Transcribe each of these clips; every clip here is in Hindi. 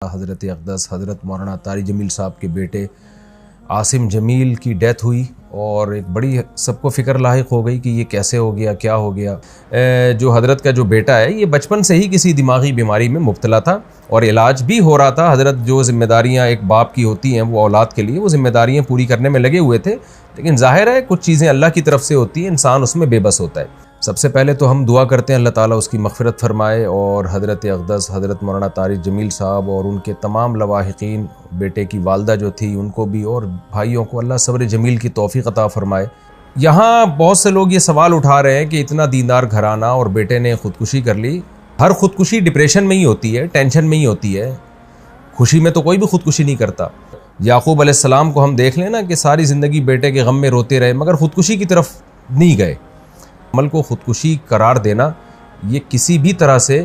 हज़रत अक़दस हज़रत मौलाना तारिक जमील साहब के बेटे आसिम जमील की डेथ हुई और एक बड़ी सबको फ़िक्र लाहिक हो गई कि ये कैसे हो गया, क्या हो गया। जो हज़रत का जो बेटा है ये बचपन से ही किसी दिमागी बीमारी में मुब्तला था और इलाज भी हो रहा था। हज़रत जो ज़िम्मेदारियाँ एक बाप की होती हैं वो औलाद के लिए वो ज़िम्मेदारियाँ पूरी करने में लगे हुए थे, लेकिन ज़ाहिर है कुछ चीज़ें अल्लाह की तरफ से होती हैं, इंसान उसमें बेबस होता है। सबसे पहले तो हम दुआ करते हैं अल्लाह ताला उसकी मग़फ़िरत फ़रमाए और हज़रत अक़दस हज़रत मौलाना तारिक जमील साहब और उनके तमाम लवाहिकीन, बेटे की वालदा जो थी उनको भी और भाइयों को अल्लाह सब्र जमील की तौफ़ीक़ अता फ़रमाए। यहाँ बहुत से लोग ये सवाल उठा रहे हैं कि इतना दीनदार घराना और बेटे ने ख़ुदकुशी कर ली। हर ख़ुदकुशी डिप्रेशन में ही होती है, टेंशन में ही होती है, खुशी में तो कोई भी ख़ुदकुशी नहीं करता। याक़ूब अलैहिस्सलाम को हम देख लें ना कि सारी ज़िंदगी बेटे के गम में रोते रहे मगर ख़ुदकुशी की तरफ नहीं गए। अमल को ख़ुदकुशी करार देना ये किसी भी तरह से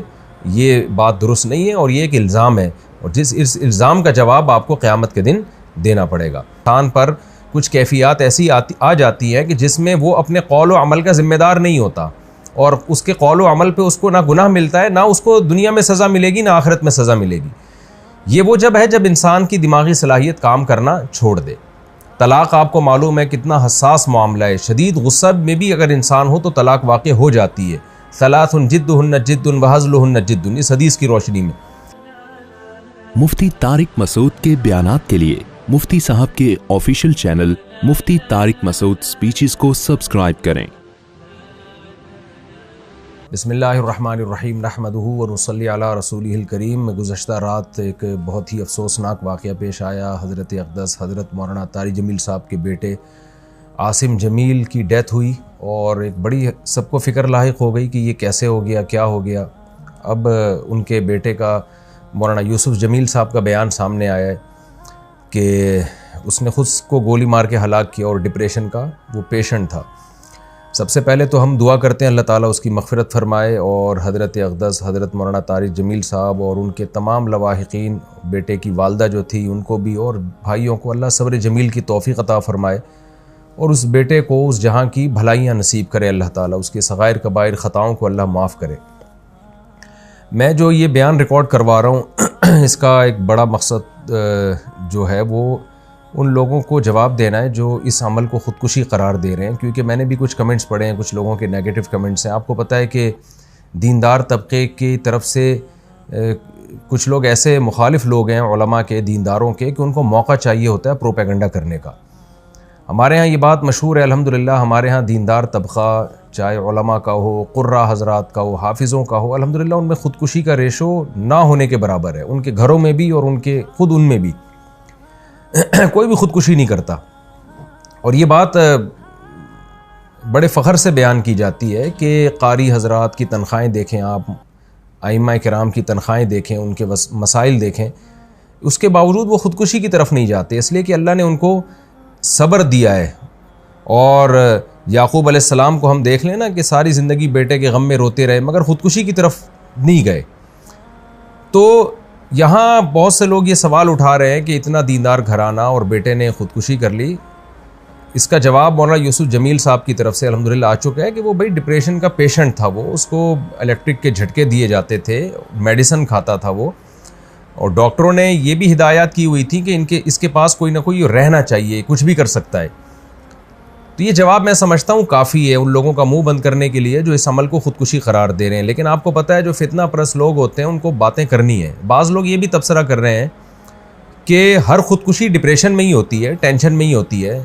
ये बात दुरुस्त नहीं है और ये एक इल्ज़ाम है और जिस इस इल्ज़ाम का जवाब आपको क़यामत के दिन देना पड़ेगा। इंसान पर कुछ कैफ़ियत ऐसी आ जाती हैं कि जिसमें वो अपने कौल व अमल का ज़िम्मेदार नहीं होता और उसके कौल व अमल पे उसको ना गुनाह मिलता है, ना उसको दुनिया में सज़ा मिलेगी, ना आखिरत में सज़ा मिलेगी। ये वो जब है जब इंसान की दिमागी सलाहियत काम करना छोड़ दे। तलाक़ आपको मालूम है कितना हसास मामला है, शदीद गुस्सा में भी अगर इंसान हो तो तलाक़ वाक़ हो जाती है। सलासुन जिद्दुहुन्न जिद्दुन व हज़्लुहुन्न जिद्दुन, इस हदीस की रोशनी में। मुफ्ती तारिक मसूद के बयानात के लिए मुफ्ती साहब के ऑफिशियल चैनल मुफ्ती तारिक मसूद स्पीचेस को सब्सक्राइब करें। बिस्मिल्लाहिर्रहमानिर्रहीम नहमदुहु व नुसल्ली अला रसूलिहिल करीम। गुज़श्ता रात एक बहुत ही अफसोसनाक वाक़या पेश आया। हज़रत अक़दस हज़रत मौलाना तारिक जमील साहब के बेटे आसिम जमील की डेथ हुई और एक बड़ी सबको फ़िक्र लाहिक हो गई कि ये कैसे हो गया, क्या हो गया। अब उनके बेटे का मौलाना यूसुफ जमील साहब का बयान सामने आया है कि उसने ख़ुद को गोली मार के हलाक किया और डिप्रेशन का वो पेशेंट था। सबसे पहले तो हम दुआ करते हैं अल्लाह ताला उसकी मग़फ़िरत फ़रमाए और हज़रत अक़दस हज़रत मौलाना तारिक जमील साहब और उनके तमाम लवाहिकीन, बेटे की वालदा जो थी उनको भी और भाइयों को अल्लाह सब्र जमील की तौफ़ीक़ अता फ़रमाए और उस बेटे को उस जहाँ की भलाइयाँ नसीब करे अल्लाह ताला, उसके सग़ाइर कबाइर ख़ताओं को अल्लाह माफ़ करे। मैं जो ये बयान रिकॉर्ड करवा रहा हूँ इसका एक बड़ा मकसद जो है वो उन लोगों को जवाब देना है जो इस अमल को ख़ुदकुशी करार दे रहे हैं, क्योंकि मैंने भी कुछ कमेंट्स पढ़े हैं, कुछ लोगों के नेगेटिव कमेंट्स हैं। आपको पता है कि दीनदार तबके की तरफ से कुछ लोग ऐसे मुखालिफ लोग हैं उलमा के, दीनदारों के, कि उनको मौका चाहिए होता है प्रोपेगेंडा करने का। हमारे यहाँ ये बात मशहूर है अल्हम्दुलिल्लाह, हमारे यहाँ दीनदार तबका चाहे उलमा का हो, कुर्रा हज़रात का हो, हाफिज़ों का हो, अल्हम्दुलिल्लाह उनमें ख़ुदकुशी का रेशो ना होने के बराबर है, उनके घरों में भी और उनके खुद उनमें भी कोई भी ख़ुदकुशी नहीं करता। और ये बात बड़े फ़ख्र से बयान की जाती है कि कारी हज़रात की तनख़्वाहें देखें आप, आइम्मा किराम की तनख़्वाहें देखें, उनके मसाइल देखें, उसके बावजूद वो ख़ुदकुशी की तरफ नहीं जाते, इसलिए कि अल्लाह ने उनको सब्र दिया है। और याक़ूब अलैहिस्सलाम को हम देख लें ना कि सारी ज़िंदगी बेटे के गम में रोते रहे मगर ख़ुदकुशी की तरफ नहीं गए। तो यहाँ बहुत से लोग ये सवाल उठा रहे हैं कि इतना दीनदार घराना और बेटे ने ख़ुदकुशी कर ली। इसका जवाब मौलाना यूसुफ जमील साहब की तरफ से अल्हम्दुलिल्लाह आ चुका है कि वो भाई डिप्रेशन का पेशेंट था, वो उसको इलेक्ट्रिक के झटके दिए जाते थे, मेडिसिन खाता था वो, और डॉक्टरों ने ये भी हिदायत की हुई थी कि इसके पास कोई ना कोई रहना चाहिए, कुछ भी कर सकता है। तो ये जवाब मैं समझता हूँ काफ़ी है उन लोगों का मुंह बंद करने के लिए जो इस अमल को ख़ुदकुशी करार दे रहे हैं। लेकिन आपको पता है जो फितना परस्त लोग होते हैं उनको बातें करनी है। बाज़ लोग ये भी तबसरा कर रहे हैं कि हर ख़ुदकुशी डिप्रेशन में ही होती है, टेंशन में ही होती है,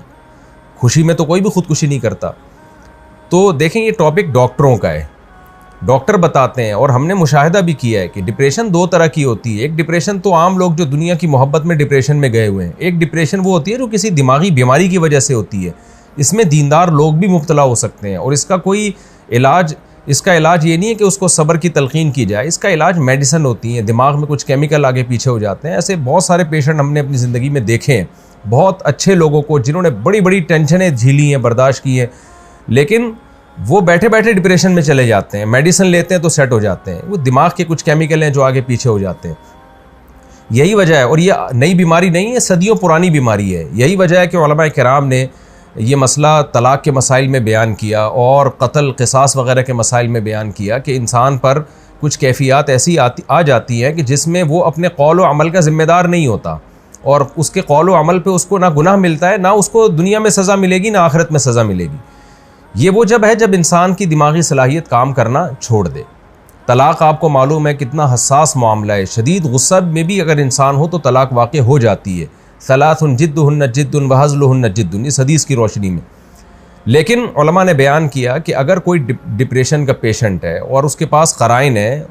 खुशी में तो कोई भी ख़ुदकुशी नहीं करता। तो देखें ये टॉपिक डॉक्टरों का है, डॉक्टर बताते हैं और हमने मुशाहिदा भी किया है कि डिप्रेशन दो तरह की होती है। एक डिप्रेशन तो आम लोग जो दुनिया की मोहब्बत में डिप्रेशन में गए हुए हैं, एक डिप्रेशन वो होती है जो किसी दिमागी बीमारी की वजह से होती है। इसमें दीनदार लोग भी मुब्तला हो सकते हैं और इसका कोई इलाज, इसका इलाज ये नहीं है कि उसको सब्र की तलकीन की जाए, इसका इलाज मेडिसिन होती है, दिमाग में कुछ केमिकल आगे पीछे हो जाते हैं। ऐसे बहुत सारे पेशेंट हमने अपनी ज़िंदगी में देखे हैं, बहुत अच्छे लोगों को जिन्होंने बड़ी बड़ी टेंशनें झीली हैं, बर्दाश्त की हैं, लेकिन वो बैठे बैठे डिप्रेशन में चले जाते हैं, मेडिसिन लेते हैं तो सेट हो जाते हैं। वो दिमाग के कुछ केमिकल हैं जो आगे पीछे हो जाते हैं, यही वजह है। और ये नई बीमारी नहीं है, सदियों पुरानी बीमारी है। यही वजह है कि उलमा किराम ने ये मसला तलाक़ के मसाइल में बयान किया और कत्ल क़िसास वग़ैरह के मसाइल में बयान किया कि इंसान पर कुछ कैफियत ऐसी आ जाती हैं कि जिसमें वो अपने कौल व अमल का ज़िम्मेदार नहीं होता, और उसके कौल व अमल पे उसको ना गुनाह मिलता है, ना उसको दुनिया में सज़ा मिलेगी, ना आखिरत में सज़ा मिलेगी। ये वो जब है जब इंसान की दिमागी सलाहियत काम करना छोड़ दे। तलाक़ आपको मालूम है कितना हसास मामला है, शदीद गुस्सा में भी अगर इंसान हो तो तलाक़ वाक़ हो जाती है। सलासुन जिद्दुहुन्न जिद्दुन व हज़्लुहुन्न जिद्दुन, इस हदीस की रोशनी में। लेकिन उलमा ने बयान किया कि अगर कोई डिप्रेशन का पेशेंट है और उसके पास क़राइन है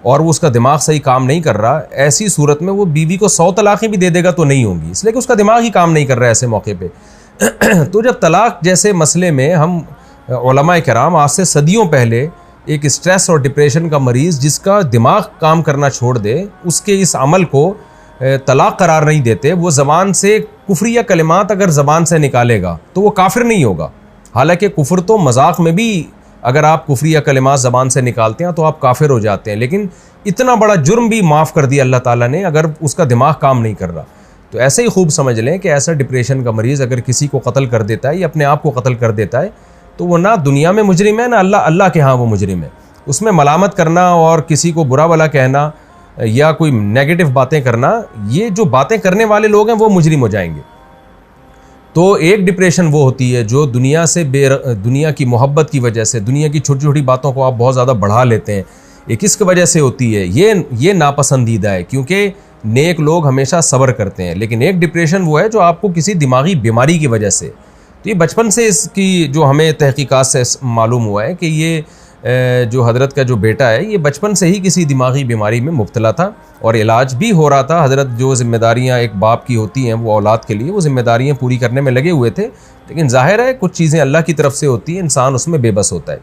और वो उसका दिमाग सही काम नहीं कर रहा, ऐसी सूरत में वो बीवी को 100 तलाक़ें भी दे देगा तो नहीं होंगी, इसलिए कि उसका दिमाग ही काम नहीं कर रहा है ऐसे मौके पे। तो जब तलाक़ जैसे मसले में हम उलमाए किराम आज से सदियों पहले एक स्ट्रेस और डिप्रेशन का मरीज़ जिसका दिमाग काम करना छोड़ दे, उसके इस अमल को तलाक़ करार नहीं देते। वो ज़बान से कुफ्रिया कलिमात अगर ज़बान से निकालेगा तो वो काफिर नहीं होगा। हालांकि कुफ्र तो मजाक में भी अगर आप कुफ्रिया कलिमात ज़बान से निकालते हैं तो आप काफिर हो जाते हैं, लेकिन इतना बड़ा जुर्म भी माफ़ कर दिया अल्लाह ताला ने अगर उसका दिमाग काम नहीं कर रहा। तो ऐसे ही खूब समझ लें कि ऐसा डिप्रेशन का मरीज़ अगर किसी को कत्ल कर देता है या अपने आप को कत्ल कर देता है तो वो ना दुनिया में मुजरिम है, ना अल्लाह के यहाँ वो मुजरिम है। उसमें मलामत करना और किसी को बुरा भला कहना या कोई नेगेटिव बातें करना, ये जो बातें करने वाले लोग हैं वो मुजरिम हो जाएंगे। तो एक डिप्रेशन वो होती है जो दुनिया से दुनिया की मोहब्बत की वजह से, दुनिया की छोटी छोटी बातों को आप बहुत ज़्यादा बढ़ा लेते हैं, ये किसकी वजह से होती है? ये नापसंदीदा है, क्योंकि नेक लोग हमेशा सब्र करते हैं। लेकिन एक डिप्रेशन वो है जो आपको किसी दिमागी बीमारी की वजह से, तो ये बचपन से इसकी जो हमें तहकीकात से मालूम हुआ है कि ये जो हज़रत का जो बेटा है ये बचपन से ही किसी दिमागी बीमारी में मुब्तला था और इलाज भी हो रहा था। हज़रत जो ज़िम्मेदारियाँ एक बाप की होती हैं वो औलाद के लिए वो ज़िम्मेदारियाँ पूरी करने में लगे हुए थे, लेकिन ज़ाहिर है कुछ चीज़ें अल्लाह की तरफ से होती हैं, इंसान उसमें बेबस होता है।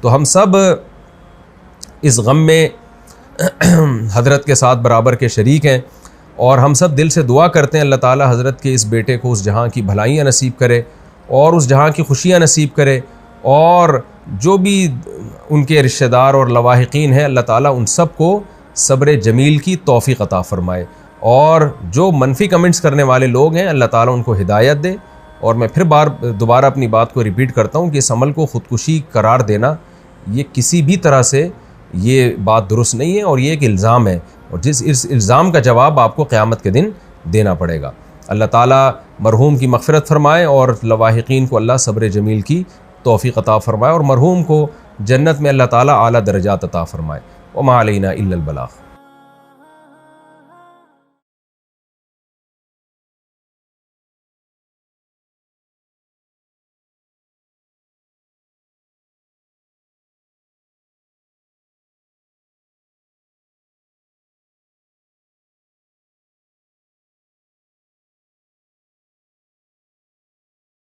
तो हम सब इस गम में हज़रत के साथ बराबर के शरीक हैं और हम सब दिल से दुआ करते हैं अल्लाह ताला हज़रत के इस बेटे को उस जहाँ की भलाइयाँ नसीब करे और उस जहाँ की खुशियाँ नसीब करे, और जो भी उनके रिश्तेदार और लवाहिकीन हैं अल्लाह ताला उन सब को सब्र जमील की तौफ़ीक़ अता फ़रमाए, और जो मनफी कमेंट्स करने वाले लोग हैं अल्लाह ताला उनको हिदायत दे। और मैं फिर दोबारा अपनी बात को रिपीट करता हूँ कि इस अमल को ख़ुदकुशी करार देना ये किसी भी तरह से ये बात दुरुस्त नहीं है और ये एक इल्ज़ाम है, और जिस इस इल्ज़ाम का जवाब आपको क़यामत के दिन देना पड़ेगा। अल्लाह ताला मरहूम की मग़फ़िरत फ़रमाए और लवाहिकीन को अल्लाह सब्र जमील की तौफ़ीक़ अता फ़रमाए और मरहूम को जन्नत में अल्लाह ताला आला दर्जात अता फ़रमाए। व मा अलैना इल्लल बलाग़।